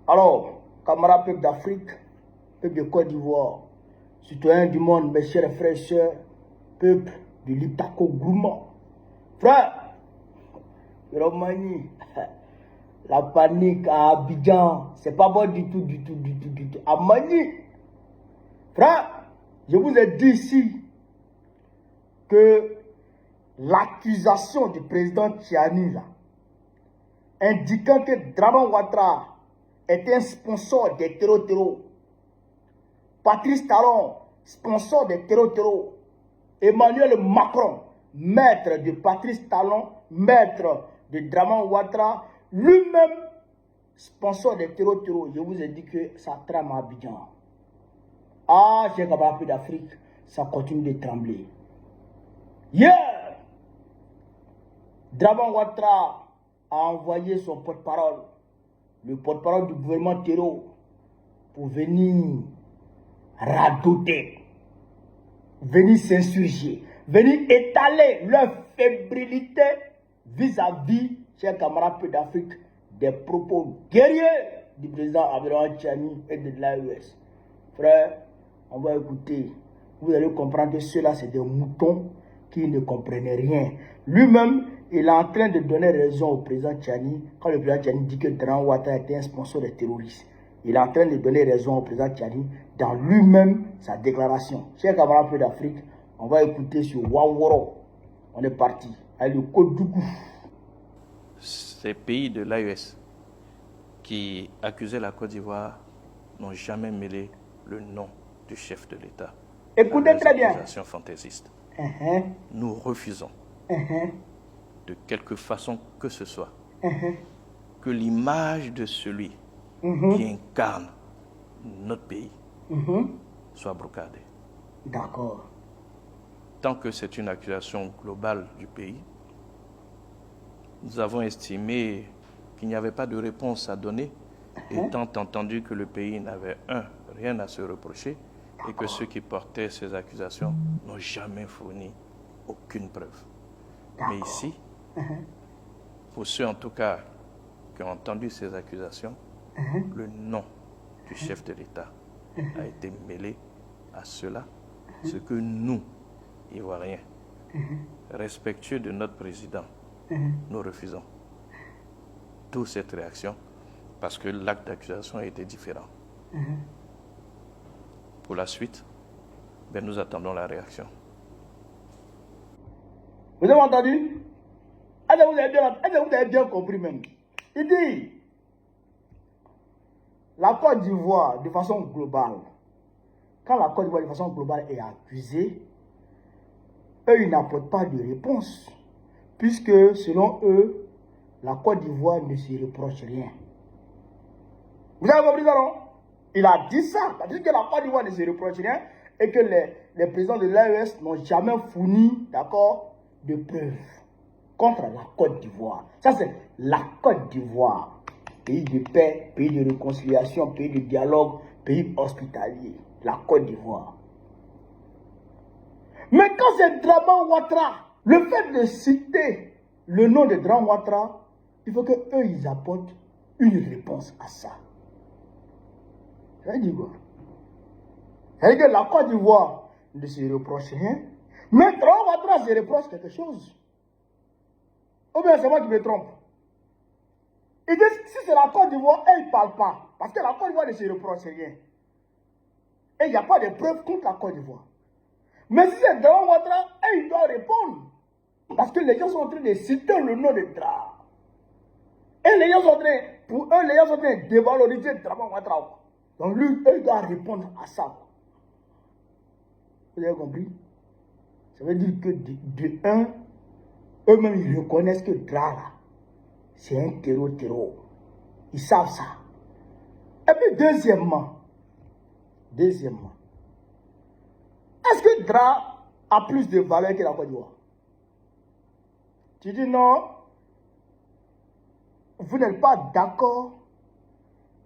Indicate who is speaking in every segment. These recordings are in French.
Speaker 1: Alors, camarades peuple d'Afrique, peuple de Côte d'Ivoire, citoyens du monde, mes chers frères et sœurs, peuple de l'Iptako Gourmand. Frère, Romani, la panique à Abidjan, c'est pas bon du tout. À Mani, frère, je vous ai dit ici que l'accusation du président Tchiani, là, indiquant que Draman Ouattara est un sponsor des terreaux. Patrice Talon, sponsor des terreaux. Emmanuel Macron, maître de Patrice Talon, maître de Draman Ouattara, lui-même sponsor des terreaux. Je vous ai dit que ça trame à Abidjan. Ah, j'ai camarades d'Afrique, ça continue de trembler. Hier, Draman Ouattara a envoyé son porte-parole, le porte-parole du gouvernement terreau, pour venir radoter, venir s'insurger, venir étaler leur fébrilité vis-à-vis, chers camarades d'Afrique, des propos guerriers du président Abdoulaye Tchiani et de l'AES. Frère, on va écouter. Vous allez comprendre que ceux-là, c'est des moutons qui ne comprenaient rien. Lui-même, il est en train de donner raison au président Tchiani quand le président Tchiani dit que Draman Ouattara était un sponsor des terroristes. Il est en train de donner raison au président Tchiani dans lui-même sa déclaration. Chers camarades d'Afrique, on va écouter sur Waworo. On est parti avec le code du coup.
Speaker 2: Ces pays de l'AES qui accusaient la Côte d'Ivoire n'ont jamais mêlé le nom du chef de l'État.
Speaker 1: Écoutez très bien.
Speaker 2: Accusation fantaisiste. Nous refusons de quelque façon que ce soit que l'image de celui qui incarne notre pays soit brocadée.
Speaker 1: D'accord.
Speaker 2: Tant que c'est une accusation globale du pays, nous avons estimé qu'il n'y avait pas de réponse à donner, étant entendu que le pays n'avait rien à se reprocher et que ceux qui portaient ces accusations n'ont jamais fourni aucune preuve. Mais ici, pour ceux en tout cas qui ont entendu ces accusations, le nom du chef de l'État a été mêlé à cela, ce que nous, Ivoiriens, respectueux de notre président, nous refusons toute cette réaction parce que l'acte d'accusation a été différent. Pour la suite, nous attendons la réaction.
Speaker 1: Vous avez entendu? Est-ce que vous avez bien compris même? Il dit, la Côte d'Ivoire, de façon globale, quand la Côte d'Ivoire de façon globale est accusée, eux, ils n'apportent pas de réponse. Puisque, selon eux, la Côte d'Ivoire ne se reproche rien. Vous avez compris ça, non? Il a dit ça, parce que la Côte d'Ivoire ne se reproche rien et que les présidents de l'AES n'ont jamais fourni, d'accord, de preuves contre la Côte d'Ivoire. Ça, c'est la Côte d'Ivoire. Pays de paix, pays de réconciliation, pays de dialogue, pays hospitalier. La Côte d'Ivoire. Mais quand c'est Draman Ouattara, le fait de citer le nom de Draman Ouattara, il faut qu'eux, ils apportent une réponse à ça. Ça veut dire quoi? Ça veut dire que la Côte d'Ivoire ne se reproche rien, mais Draman Ouattara se reproche quelque chose. Ou bien c'est moi qui me trompe. Ils disent, si c'est la Côte d'Ivoire, ils ne parlent pas. Parce que la Côte d'Ivoire ne se reproche rien. Et il n'y a pas de preuves contre la Côte d'Ivoire. Mais si c'est Draman Ouattara, ils doivent répondre. Parce que les gens sont en train de citer le nom de Dra. Et les gens sont en train, pour eux, les gens sont en train de dévaloriser Draman Ouattara. Donc lui, eux, ils doivent répondre à ça. Vous avez compris? Ça veut dire que de un, eux-mêmes, ils reconnaissent que Dra, là, c'est un terreau. Ils savent ça. Et puis, deuxièmement, est-ce que Dra a plus de valeur que la Côte d'Ivoire? Tu dis non, vous n'êtes pas d'accord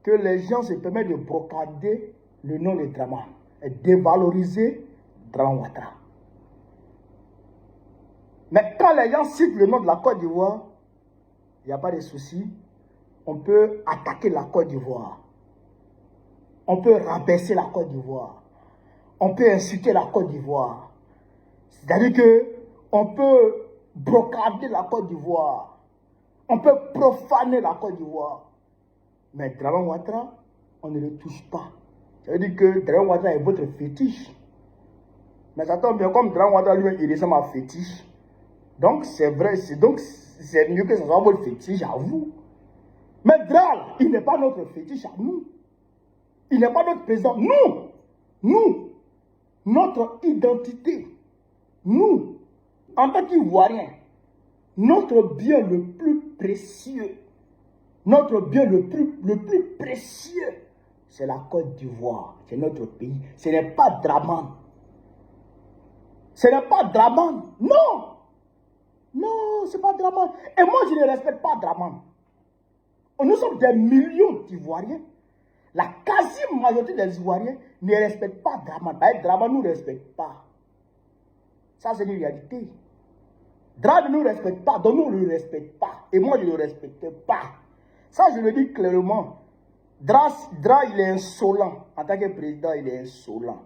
Speaker 1: que les gens se permettent de brocader le nom de Draman et dévaloriser Draman Ouattara. Mais quand les gens citent le nom de la Côte d'Ivoire, il n'y a pas de souci. On peut attaquer la Côte d'Ivoire. on peut rabaisser la Côte d'Ivoire. On peut insulter la Côte d'Ivoire. C'est-à-dire que on peut brocarder la Côte d'Ivoire. On peut profaner la Côte d'Ivoire. Mais Dramane Ouattara, on ne le touche pas. Ça veut dire que Dramane Ouattara est votre fétiche. Mais ça tombe bien, comme Dramane Ouattara lui, il est ma fétiche. Donc c'est vrai, c'est mieux que ce soit votre fétiche à vous. Mais Dral, il n'est pas notre fétiche à nous. Il n'est pas notre président. Nous, notre identité, nous, en tant qu'Ivoiriens, notre bien le plus précieux, notre bien le plus précieux, c'est la Côte d'Ivoire, c'est notre pays. Ce n'est pas Dramane. Ce n'est pas Dramane. Non. Non, ce n'est pas Dramane. Et moi, je ne respecte pas Dramane. Nous sommes des millions d'Ivoiriens. La quasi-majorité des Ivoiriens ne respectent pas Dramane. Dramane ne nous respecte pas. Ça, c'est une réalité. Dramane ne nous respecte pas, donc nous ne le respectons pas. Et moi, je ne le respecte pas. Ça, je le dis clairement. Dra, il est insolent. En tant que président, il est insolent.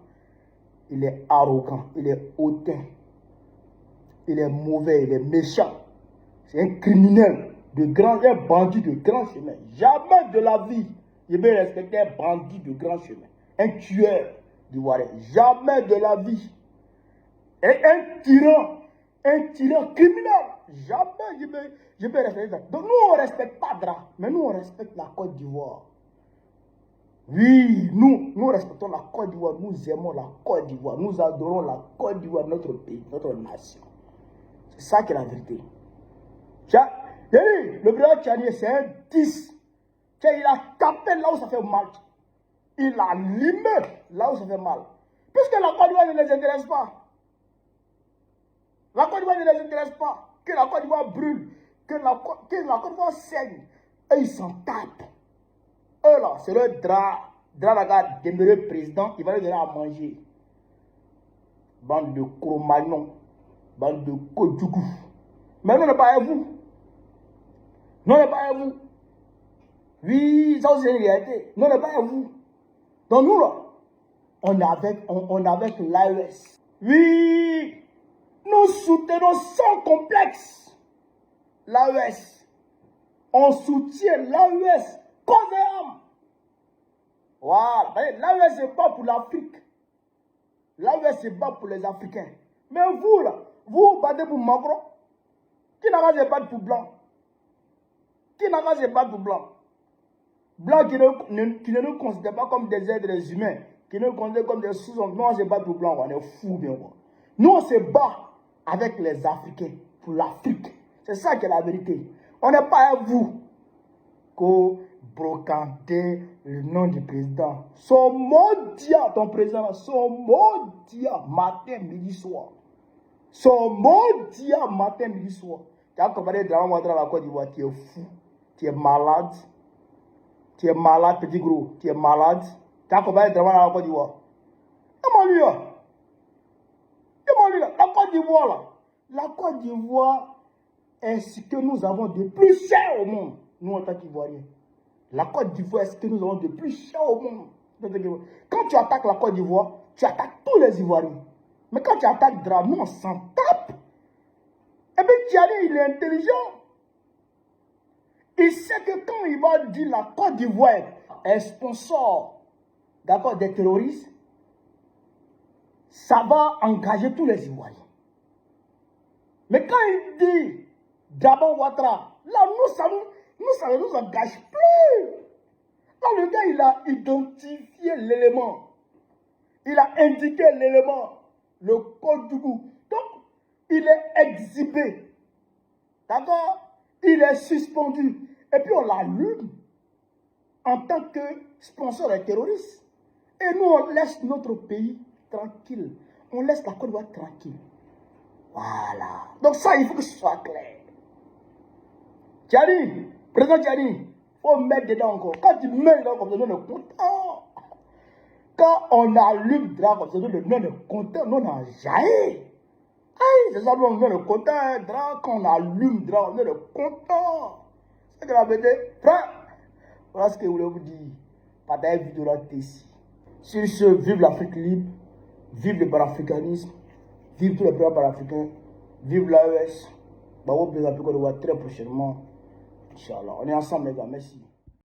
Speaker 1: Il est arrogant, il est hautain. Il est mauvais, il est méchant. C'est un criminel, un bandit de grand chemin. Jamais de la vie, je vais respecter un bandit de grand chemin. Un tueur d'Ivoirien. Jamais de la vie. Et un tyran criminel. Jamais je vais respecter ça. Donc nous, on ne respecte pas Dra, mais nous, on respecte la Côte d'Ivoire. Oui, nous respectons la Côte d'Ivoire, nous aimons la Côte d'Ivoire, nous adorons la Côte d'Ivoire, notre pays, notre nation. C'est ça qui est la vérité. Le président Tchani, c'est un 10. Il a tapé là où ça fait mal. Il a limé là où ça fait mal. Puisque la Côte d'Ivoire ne les intéresse pas. La Côte d'Ivoire ne les intéresse pas. Que la Côte d'Ivoire brûle, que la Côte d'Ivoire saigne. Et ils s'en tapent. Eux là, c'est le Dra la demeurer président, il va lui donner à manger. Bande de Cro-Magnon, bande de Kodjougou. Mais nous, on n'est pas à vous. Nous, on n'est pas à vous. Oui, ça c'est une réalité. Nous, on n'est pas à vous. Donc nous là, on est avec l'AES. Oui, nous soutenons sans complexe l'AES. On soutient l'AES corps et âme. Voilà. L'AES c'est pas pour l'Afrique. L'AES c'est pas pour les Africains. Mais vous là, vous battez pour Macron. Qui n'a pas de battre pour Blanc? Qui n'a pas de battre pour Blanc? Blanc qui ne nous considère pas comme des êtres humains, qui nous considère comme des sous-hommes. Nous on se bat pour Blanc, on est fous bien quoi. Nous on se bat avec les Africains, pour l'Afrique. C'est ça qui est la vérité. On n'est pas à vous qu'au brocanter le nom du président. Son maudit, ton président, son maudit matin, midi, soir. Son maudit matin, midi, soir. Tu as comparé Dramane Ouattara à la Côte d'Ivoire, tu es fou, tu es malade. Tu es malade, petit gros, tu es malade. Tu as comparé Dramane à la Côte d'Ivoire. Comment lui là? La Côte d'Ivoire là. La Côte d'Ivoire est ce que nous avons de plus cher au monde, nous en tant qu'Ivoiriens. La Côte d'Ivoire est ce que nous avons de plus cher au monde. Quand tu attaques la Côte d'Ivoire, tu attaques tous les Ivoiriens. Mais quand tu attaques Dra, nous on s'en tape. Et puis Tchani, il est intelligent. Il sait que quand il va dire la Côte d'Ivoire est sponsor, d'accord, des terroristes, ça va engager tous les Ivoiriens. Mais quand il dit Dramane Ouattara, là, ça ne nous engage plus. Là, le gars, il a identifié l'élément. Il a indiqué l'élément, le code du goût. Donc, il est exhibé. D'accord? Il est suspendu. Et puis, on l'allume en tant que sponsor des terroristes. Et nous, on laisse notre pays tranquille. On laisse la Côte d'Ivoire tranquille. Voilà. Donc ça, il faut que ce soit clair. Tchani, président Tchani, il faut mettre dedans encore. Quand tu mets dedans comme ça, nous on est content. Quand on allume Dra comme ça, nous on est content, nous on a jailli. C'est ça, nous on est content. Dra, quand on allume Dra, on est content. C'est que la vérité, frère, voilà ce que je voulais vous dire. Pas d'ailleurs vidéo là, ici. Sur ce, vive l'Afrique libre, vive le panafricanisme, vive tous les pays panafricains, vive l'AES. Bah, on va très prochainement. Inch'Allah. On est ensemble, les gars. Merci.